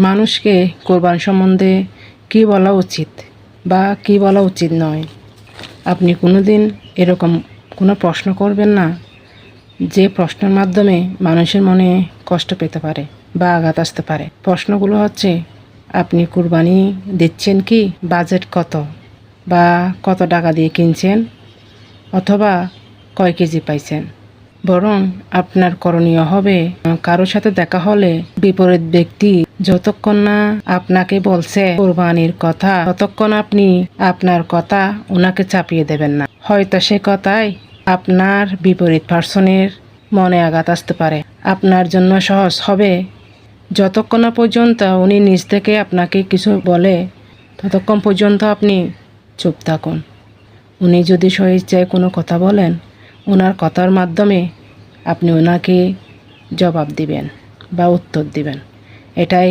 মানুষকে কোরবান সম্বন্ধে কী বলা উচিত বা কী বলা উচিত নয়, আপনি কোনোদিন এরকম কোনো প্রশ্ন করবেন না যে প্রশ্নের মাধ্যমে মানুষের মনে কষ্ট পেতে পারে বা আঘাত আসতে পারে। প্রশ্নগুলো হচ্ছে, আপনি কুরবানি দিচ্ছেন কি, বাজেট কত, বা কত টাকা দিয়ে কিনছেন, অথবা কয় কেজি পাইছেন। বরং আপনার করণীয় হবে, কারোর সাথে দেখা হলে বিপরীত ব্যক্তি যতক্ষণ না আপনাকে বলছে কোরবানির কথা, ততক্ষণ আপনি আপনার কথা ওনাকে চাপিয়ে দেবেন না। হয়তো সে কথায় আপনার বিপরীত পার্সনের মনে আঘাত আসতে পারে। আপনার জন্য সহজ হবে যতক্ষণ না পর্যন্ত উনি নিজ থেকে আপনাকে কিছু বলে, ততক্ষণ পর্যন্ত আপনি চুপ থাকুন। উনি যদি স্বেচ্ছায় কোনো কথা বলেন, ওনার কথার মাধ্যমে আপনি ওনাকে জবাব দিবেন বা উত্তর দিবেন। এটাই